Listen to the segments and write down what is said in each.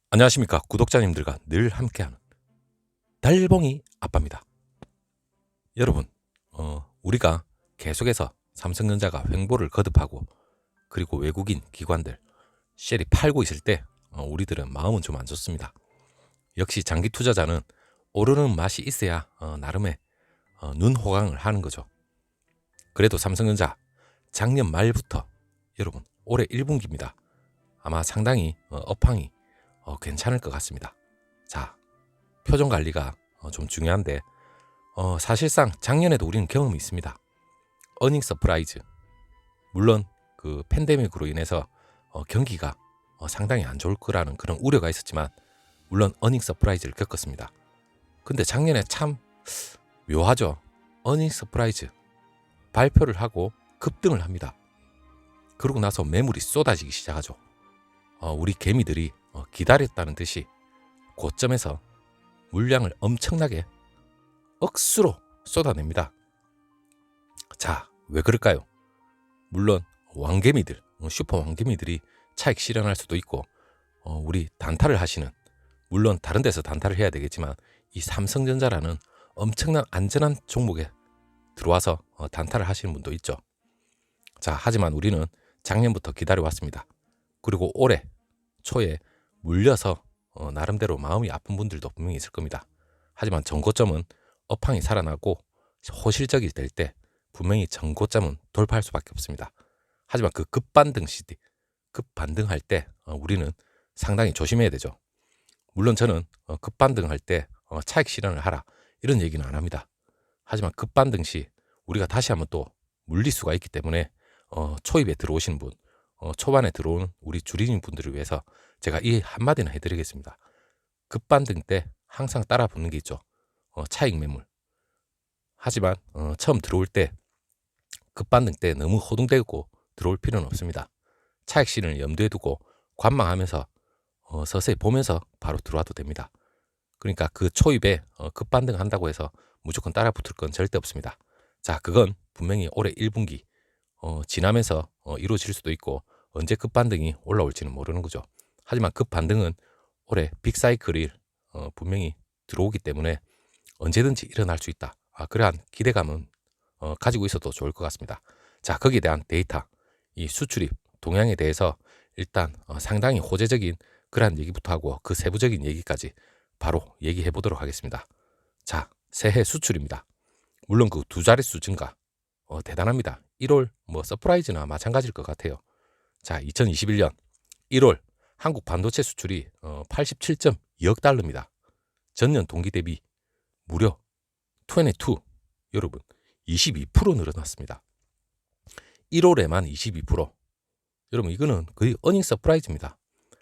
안녕하십니까 구독자님들과 늘 함께하는 달봉이 아빠입니다. 여러분, 우리가 계속해서 삼성전자가 횡보를 거듭하고 그리고 외국인 기관들 쉘이 팔고 있을 때 우리들은 마음은 좀 안 좋습니다. 역시 장기 투자자는 오르는 맛이 있어야 나름의 눈 호강을 하는 거죠. 그래도 삼성전자 작년 말부터 여러분 올해 1분기입니다. 아마 상당히 업황이 괜찮을 것 같습니다. 자, 표정 관리가 좀 중요한데 사실상 작년에도 우리는 경험이 있습니다. 어닝 서프라이즈. 물론 그 팬데믹으로 인해서 경기가 상당히 안 좋을 거라는 그런 우려가 있었지만 물론 어닝 서프라이즈를 겪었습니다. 근데 작년에 참 묘하죠. 어닝 서프라이즈 발표를 하고 급등을 합니다. 그러고 나서 매물이 쏟아지기 시작하죠. 우리 개미들이 기다렸다는 듯이 고점에서 물량을 엄청나게 억수로 쏟아냅니다. 자, 왜 그럴까요? 물론 왕개미들, 슈퍼 왕개미들이 차익 실현할 수도 있고 우리 단타를 하시는, 물론 다른 데서 단타를 해야 되겠지만 이 삼성전자라는 엄청난 안전한 종목에 들어와서 단타를 하시는 분도 있죠. 자, 하지만 우리는 작년부터 기다려왔습니다. 그리고 올해 초에 물려서 나름대로 마음이 아픈 분들도 분명히 있을 겁니다. 하지만 정고점은 업황이 살아나고 호실적이 될 때 분명히 정고점은 돌파할 수밖에 없습니다. 하지만 그 급반등 시대, 급반등할 때 우리는 상당히 조심해야 되죠. 물론 저는 급반등할 때 차익 실현을 하라 이런 얘기는 안 합니다. 하지만 급반등 시 우리가 다시 한번 또 물릴 수가 있기 때문에 초입에 들어오신 분, 초반에 들어온 우리 주린이 분들을 위해서 제가 이 한마디는 해드리겠습니다. 급반등 때 항상 따라 붙는 게 있죠. 차익 매물. 하지만 처음 들어올 때 급반등 때 너무 호둥대고 들어올 필요는 없습니다. 차익 실현을 염두에 두고 관망하면서 서서히 보면서 바로 들어와도 됩니다. 그러니까 그 초입에 급반등 한다고 해서 무조건 따라 붙을 건 절대 없습니다. 자, 그건 분명히 올해 1분기 지나면서 이루어질 수도 있고 언제 급반등이 올라올지는 모르는 거죠. 하지만 급반등은 올해 빅사이클이 분명히 들어오기 때문에 언제든지 일어날 수 있다. 그러한 기대감은 가지고 있어도 좋을 것 같습니다. 자, 거기에 대한 데이터, 이 수출입 동향에 대해서 일단 상당히 호재적인 그러한 얘기부터 하고 그 세부적인 얘기까지 바로 얘기해 보도록 하겠습니다. 자, 새해 수출입니다. 물론 그 두 자릿수 증가 대단합니다. 1월 뭐 서프라이즈나 마찬가지일 것 같아요. 자, 2021년 1월 한국 반도체 수출이 87.2억 달러입니다. 전년 동기 대비 무려 22, 여러분 22% 늘어났습니다. 1월에만 22%. 여러분 이거는 거의 어닝 서프라이즈입니다.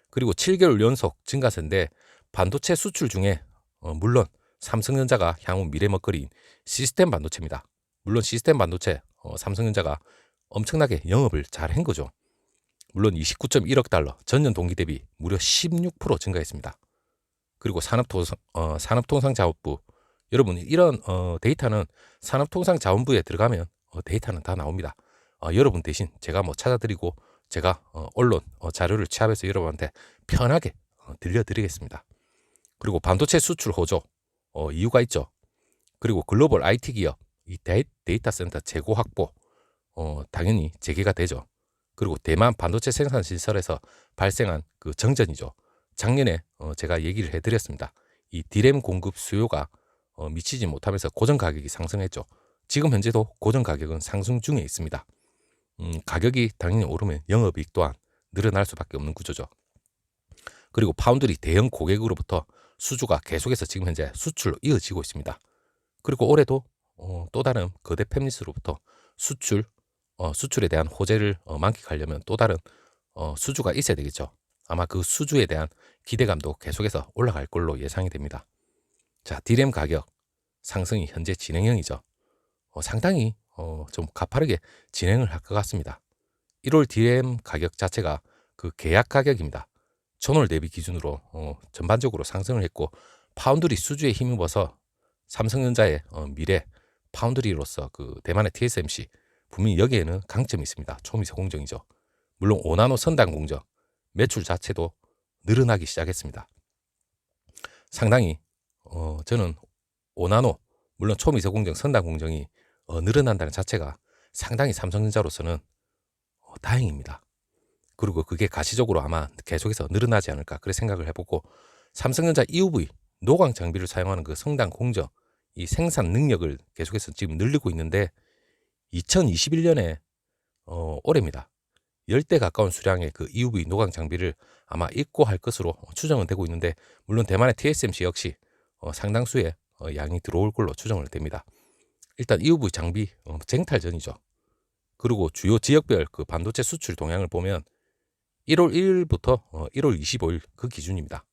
그리고 7개월 연속 증가세인데 반도체 수출 중에 물론 삼성전자가 향후 미래 먹거리인 시스템 반도체입니다. 물론 시스템 반도체 삼성전자가 엄청나게 영업을 잘 한 거죠. 물론 29.1억 달러, 전년 동기 대비 무려 16% 증가했습니다. 그리고 산업통상자원부, 여러분 이런 데이터는 산업통상자원부에 들어가면 데이터는 다 나옵니다. 여러분 대신 제가 뭐 찾아드리고 제가 언론 자료를 취합해서 여러분한테 편하게 들려드리겠습니다. 그리고 반도체 수출 호조 이유가 있죠. 그리고 글로벌 IT 기업 이 데이터 센터 재고 확보 당연히 재개가 되죠. 그리고 대만 반도체 생산 시설에서 발생한 그 정전이죠. 작년에 제가 얘기를 해드렸습니다. 이 디램 공급 수요가 미치지 못하면서 고정 가격이 상승했죠. 지금 현재도 고정 가격은 상승 중에 있습니다. 가격이 당연히 오르면 영업이익 또한 늘어날 수밖에 없는 구조죠. 그리고 파운드리 대형 고객으로부터 수주가 계속해서 지금 현재 수출로 이어지고 있습니다. 그리고 올해도 또 다른 거대 팹리스로부터 수출에 대한 호재를 만끽하려면 또 다른 수주가 있어야 되겠죠. 아마 그 수주에 대한 기대감도 계속해서 올라갈 걸로 예상이 됩니다. 자, 디램 가격 상승이 현재 진행형이죠. 상당히 좀 가파르게 진행을 할 것 같습니다. 1월 디램 가격 자체가 그 계약 가격입니다. 전월 대비 기준으로 전반적으로 상승을 했고 파운드리 수주에 힘입어서 삼성전자의 미래 파운드리로서 그 대만의 TSMC 분명히 여기에는 강점이 있습니다. 초미세 공정이죠. 물론 5나노 선단 공정 매출 자체도 늘어나기 시작했습니다. 상당히 저는 5나노 물론 초미세 공정, 선단 공정이 늘어난다는 자체가 상당히 삼성전자로서는 다행입니다. 그리고 그게 가시적으로 아마 계속해서 늘어나지 않을까 그렇게 생각을 해보고, 삼성전자 EUV 노광 장비를 사용하는 그 성단 공정 이 생산 능력을 계속해서 지금 늘리고 있는데 2021년에 올해입니다. 10대 가까운 수량의 그 EUV 노광 장비를 아마 입고할 것으로 추정은 되고 있는데, 물론 대만의 TSMC 역시 상당수의 양이 들어올 걸로 추정을 됩니다. 일단 EUV 장비 쟁탈전이죠. 그리고 주요 지역별 그 반도체 수출 동향을 보면 1월 1일부터 1월 25일 그 기준입니다.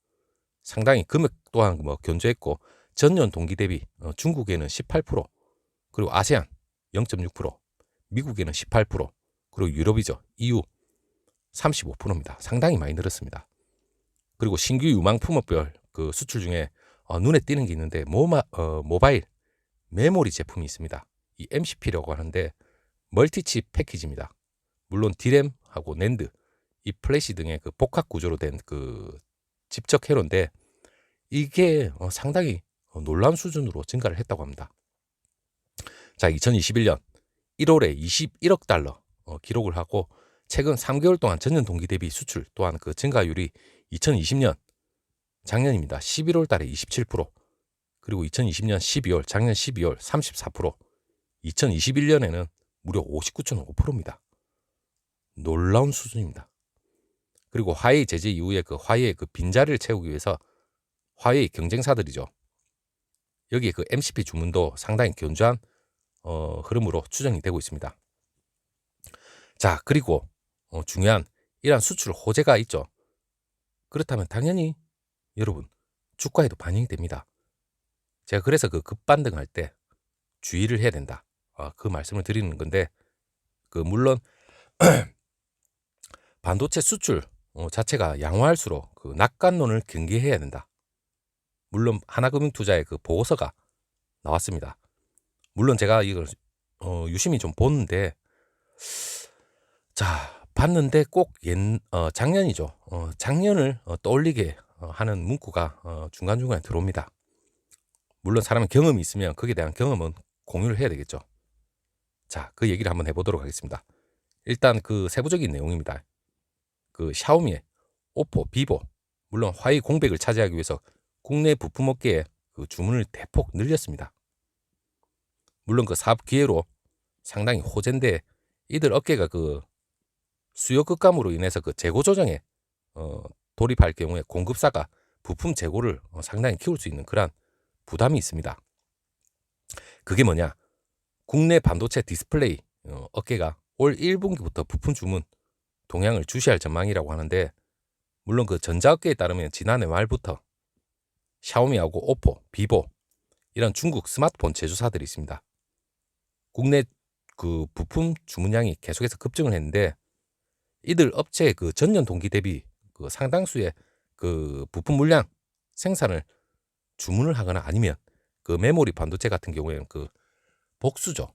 상당히 금액 또한 견조했고, 전년 동기 대비 중국에는 18%, 그리고 아세안 0.6%, 미국에는 18%, 그리고 유럽이죠. EU 35%입니다. 상당히 많이 늘었습니다. 그리고 신규 유망 품목별 그 수출 중에 눈에 띄는 게 있는데 모바일 메모리 제품이 있습니다. 이 MCP라고 하는데 멀티칩 패키지입니다. 물론 D램하고 낸드, 이 플래시 등의 그 복합 구조로 된 그 집적 회로인데 이게 상당히 놀라운 수준으로 증가를 했다고 합니다. 자, 2021년 1월에 21억 달러 기록을 하고, 최근 3개월 동안 전년 동기 대비 수출 또한 그 증가율이 2020년 작년입니다. 11월 달에 27%, 그리고 2020년 12월, 작년 12월 34%, 2021년에는 무려 59.5%입니다. 놀라운 수준입니다. 그리고 화웨이 제재 이후에 그 화웨이의 그 빈자리를 채우기 위해서 화웨이 경쟁사들이죠. 여기에 그 MCP 주문도 상당히 견조한 흐름으로 추정이 되고 있습니다. 자, 그리고 중요한 이러한 수출 호재가 있죠. 그렇다면 당연히 여러분 주가에도 반영이 됩니다. 제가 그래서 그 급반등할 때 주의를 해야 된다, 그 말씀을 드리는 건데, 그 물론 반도체 수출 자체가 양호할수록 그 낙관론을 경계해야 된다. 물론 하나금융투자의 그 보고서가 나왔습니다. 물론 제가 이걸 유심히 좀 보는데, 자, 봤는데 꼭 작년이죠. 작년을 떠올리게 하는 문구가 중간중간에 들어옵니다. 물론 사람은 경험이 있으면 거기에 대한 경험은 공유를 해야 되겠죠. 자, 그 얘기를 한번 해보도록 하겠습니다. 일단 그 세부적인 내용입니다. 그 샤오미의 오포, 비보, 물론 화웨이 공백을 차지하기 위해서 국내 부품 업계에 그 주문을 대폭 늘렸습니다. 물론 그 사업 기회로 상당히 호재인데, 이들 업계가 그 수요 급감으로 인해서 그 재고 조정에 돌입할 경우에 공급사가 부품 재고를 상당히 키울 수 있는 그러한 부담이 있습니다. 그게 뭐냐? 국내 반도체 디스플레이 업계가 올 1분기부터 부품 주문 동향을 주시할 전망이라고 하는데, 물론 그 전자업계에 따르면 지난해 말부터 샤오미하고 오포, 비보 이런 중국 스마트폰 제조사들이 있습니다. 국내 그 부품 주문량이 계속해서 급증을 했는데, 이들 업체의 그 전년 동기 대비 그 상당수의 그 부품 물량 생산을 주문을 하거나 아니면 그 메모리 반도체 같은 경우에는 그 복수죠.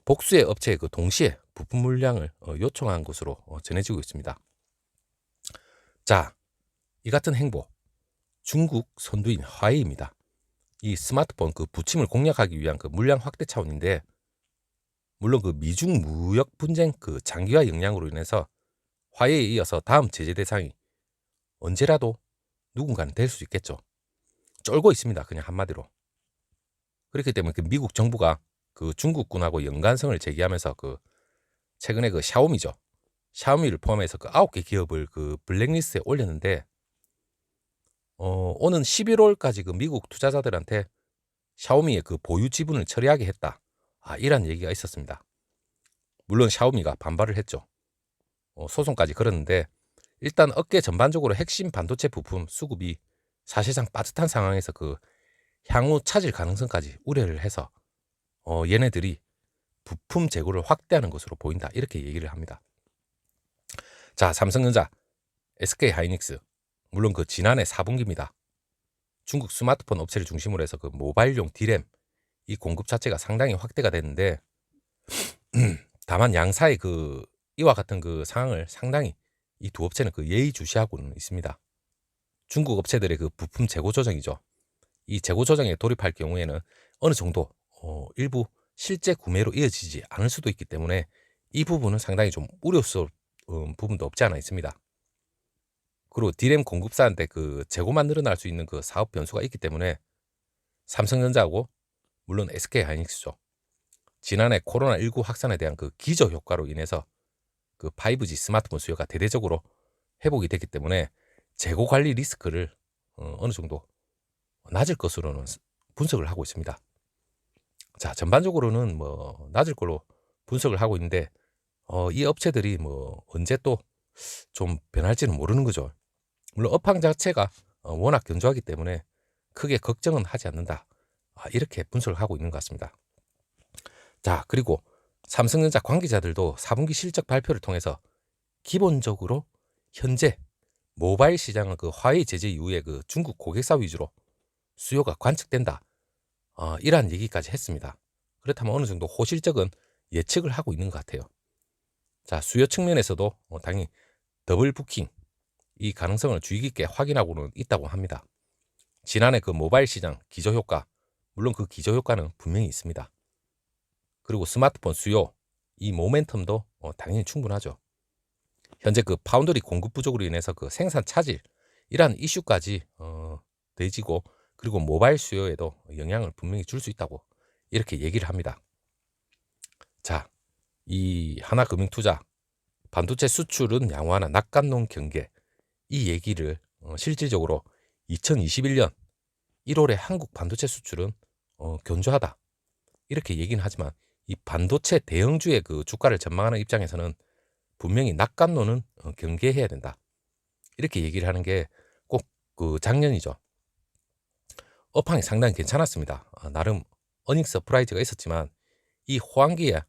복수의 업체에 그 동시에 부품 물량을 요청한 것으로 전해지고 있습니다. 자, 이 같은 행보 중국 선두인 화웨이입니다. 이 스마트폰 그 부침을 공략하기 위한 그 물량 확대 차원인데, 물론 그 미중 무역 분쟁 그 장기화 영향으로 인해서 화웨이에 이어서 다음 제재 대상이 언제라도 누군가는 될 수 있겠죠. 쫄고 있습니다. 그냥 한마디로. 그렇기 때문에 그 미국 정부가 그 중국군하고 연관성을 제기하면서 그 최근에 그 샤오미죠. 샤오미를 포함해서 그 9개 기업을 그 블랙리스트에 올렸는데, 오는 11월까지 그 미국 투자자들한테 샤오미의 그 보유 지분을 처리하게 했다. 이란 얘기가 있었습니다. 물론 샤오미가 반발을 했죠. 소송까지 걸었는데, 일단 업계 전반적으로 핵심 반도체 부품 수급이 사실상 빠듯한 상황에서 그 향후 차질 가능성까지 우려를 해서 얘네들이 부품 재고를 확대하는 것으로 보인다, 이렇게 얘기를 합니다. 자, 삼성전자, SK하이닉스, 물론 그 지난해 4분기입니다. 중국 스마트폰 업체를 중심으로 해서 그 모바일용 D램 이 공급 자체가 상당히 확대가 됐는데, 다만 양사의 그 이와 같은 그 상황을 상당히 이 두 업체는 그 예의주시하고는 있습니다. 중국 업체들의 그 부품 재고 조정이죠. 이 재고 조정에 돌입할 경우에는 어느 정도 일부 실제 구매로 이어지지 않을 수도 있기 때문에 이 부분은 상당히 좀 우려스러운 부분도 없지 않아 있습니다. 그리고 D램 공급사한테 그 재고만 늘어날 수 있는 그 사업 변수가 있기 때문에 삼성전자하고 물론 SK하이닉스죠. 지난해 코로나19 확산에 대한 그 기저 효과로 인해서 그 5G 스마트폰 수요가 대대적으로 회복이 됐기 때문에 재고 관리 리스크를 어느 정도 낮을 것으로는 분석을 하고 있습니다. 자, 전반적으로는 뭐 낮을 걸로 분석을 하고 있는데 이 업체들이 뭐 언제 또 좀 변할지는 모르는 거죠. 물론 업황 자체가 워낙 견조하기 때문에 크게 걱정은 하지 않는다. 이렇게 분석을 하고 있는 것 같습니다. 자, 그리고 삼성전자 관계자들도 4분기 실적 발표를 통해서 기본적으로 현재 모바일 시장은 그 화웨이 제재 이후에 그 중국 고객사 위주로 수요가 관측된다. 이러한 얘기까지 했습니다. 그렇다면 어느 정도 호실적은 예측을 하고 있는 것 같아요. 자, 수요 측면에서도 당연히 더블 부킹 이 가능성을 주의 깊게 확인하고는 있다고 합니다. 지난해 그 모바일 시장 기저 효과, 물론 그 기저 효과는 분명히 있습니다. 그리고 스마트폰 수요 이 모멘텀도 당연히 충분하죠. 현재 그 파운드리 공급 부족으로 인해서 그 생산 차질 이러한 이슈까지 더해지고 그리고 모바일 수요에도 영향을 분명히 줄 수 있다고 이렇게 얘기를 합니다. 자, 이 하나금융투자 반도체 수출은 양호하나 낙관론 경계 이 얘기를 실질적으로 2021년 1월에 한국 반도체 수출은 견조하다 이렇게 얘기는 하지만 이 반도체 대형주의 그 주가를 전망하는 입장에서는 분명히 낙관론은 경계해야 된다 이렇게 얘기를 하는 게 꼭 그 작년이죠. 업황이 상당히 괜찮았습니다. 나름 어닝 서프라이즈가 있었지만 이 호황기에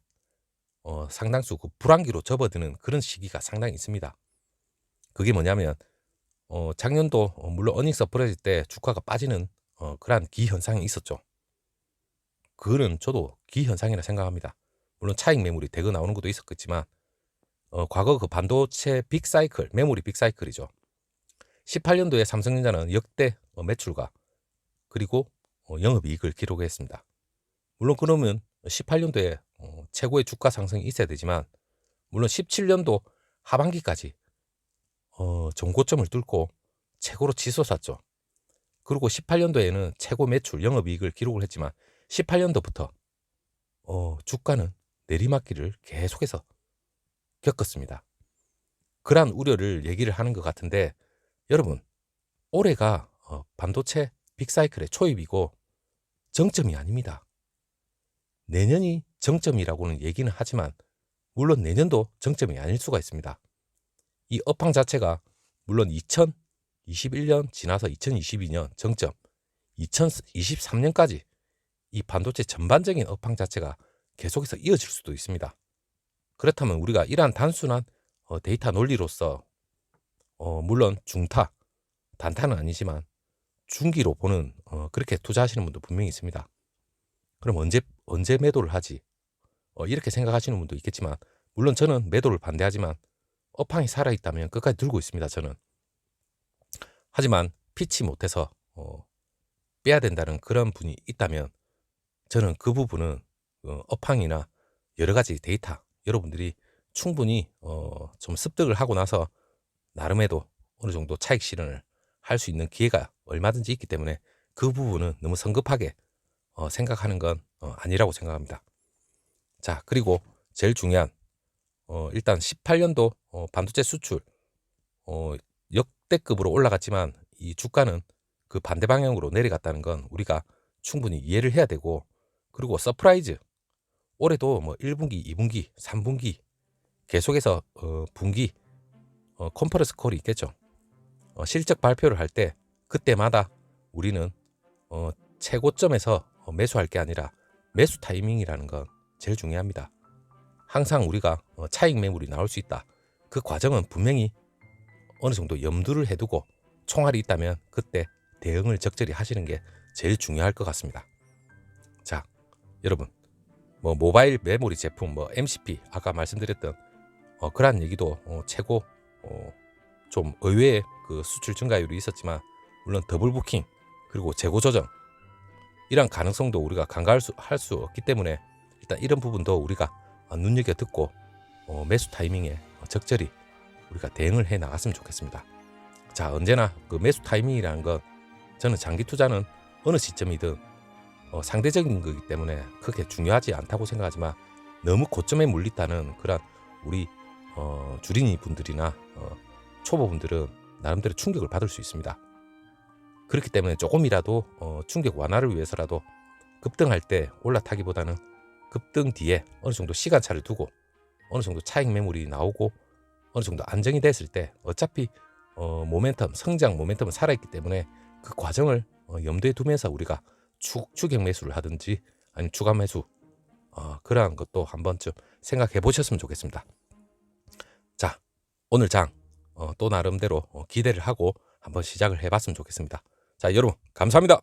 상당수 그 불황기로 접어드는 그런 시기가 상당히 있습니다. 그게 뭐냐면 작년도 물론 어닝 서프라이즈 때 주가가 빠지는 그러한 기현상이 있었죠. 그거는 저도 기현상이라 생각합니다. 물론 차익 매물이 대거 나오는 것도 있었겠지만 과거 그 반도체 빅사이클, 메모리 빅사이클이죠. 18년도에 삼성전자는 역대 매출과 그리고 영업이익을 기록했습니다. 물론 그러면 18년도에 최고의 주가 상승이 있어야 되지만 물론 17년도 하반기까지 정고점을 뚫고 최고로 치솟았죠. 그리고 18년도에는 최고 매출, 영업이익을 기록을 했지만 18년도부터 주가는 내리막길을 계속해서 겪었습니다. 그러한 우려를 얘기를 하는 것 같은데 여러분 올해가 반도체 빅사이클의 초입이고 정점이 아닙니다. 내년이 정점이라고는 얘기는 하지만 물론 내년도 정점이 아닐 수가 있습니다. 이 업황 자체가 물론 2021년 지나서 2022년 정점, 2023년까지 이 반도체 전반적인 업황 자체가 계속해서 이어질 수도 있습니다. 그렇다면 우리가 이러한 단순한 데이터 논리로서 물론 중타, 단타는 아니지만 중기로 보는 그렇게 투자하시는 분도 분명히 있습니다. 그럼 언제 매도를 하지? 이렇게 생각하시는 분도 있겠지만 물론 저는 매도를 반대하지만 업황이 살아있다면 끝까지 들고 있습니다. 저는. 하지만 피치 못해서 빼야 된다는 그런 분이 있다면 저는 그 부분은 업황이나 여러 가지 데이터 여러분들이 충분히 좀 습득을 하고 나서 나름에도 어느 정도 차익 실현을 할 수 있는 기회가 얼마든지 있기 때문에 그 부분은 너무 성급하게 생각하는 건 아니라고 생각합니다. 자, 그리고 제일 중요한 일단 18년도 반도체 수출 역대급으로 올라갔지만 이 주가는 그 반대 방향으로 내려갔다는 건 우리가 충분히 이해를 해야 되고 그리고 서프라이즈 올해도 뭐 1분기, 2분기, 3분기 계속해서 분기 컨퍼런스 콜이 있겠죠. 실적 발표를 할 때 그때마다 우리는 최고점에서 매수할 게 아니라 매수 타이밍이라는 건 제일 중요합니다. 항상 우리가 차익 매물이 나올 수 있다. 그 과정은 분명히 어느 정도 염두를 해두고 총알이 있다면 그때 대응을 적절히 하시는 게 제일 중요할 것 같습니다. 자, 여러분 뭐 모바일 메모리 제품 뭐 MCP 아까 말씀드렸던 그러한 얘기도 최고 좀 의외의 그 수출 증가율이 있었지만 물론 더블 부킹 그리고 재고 조정 이런 가능성도 우리가 간과할 수 없기 때문에 일단 이런 부분도 우리가 눈여겨 듣고 매수 타이밍에 적절히 우리가 대응을 해 나갔으면 좋겠습니다. 자, 언제나 그 매수 타이밍이라는 건 저는 장기 투자는 어느 시점이든 상대적인 거기 때문에 크게 중요하지 않다고 생각하지만 너무 고점에 물렸다는 그런 우리 주린이 분들이나 초보분들은 나름대로 충격을 받을 수 있습니다. 그렇기 때문에 조금이라도 충격 완화를 위해서라도 급등할 때 올라타기보다는 급등 뒤에 어느 정도 시간차를 두고 어느 정도 차익 매물이 나오고 어느 정도 안정이 됐을 때 어차피 모멘텀, 성장 모멘텀은 살아있기 때문에 그 과정을 염두에 두면서 우리가 추격 매수를 하든지 아니면 추가 매수 그러한 것도 한 번쯤 생각해 보셨으면 좋겠습니다. 자, 오늘 장 또 나름대로 기대를 하고 한번 시작을 해봤으면 좋겠습니다. 자, 여러분 감사합니다.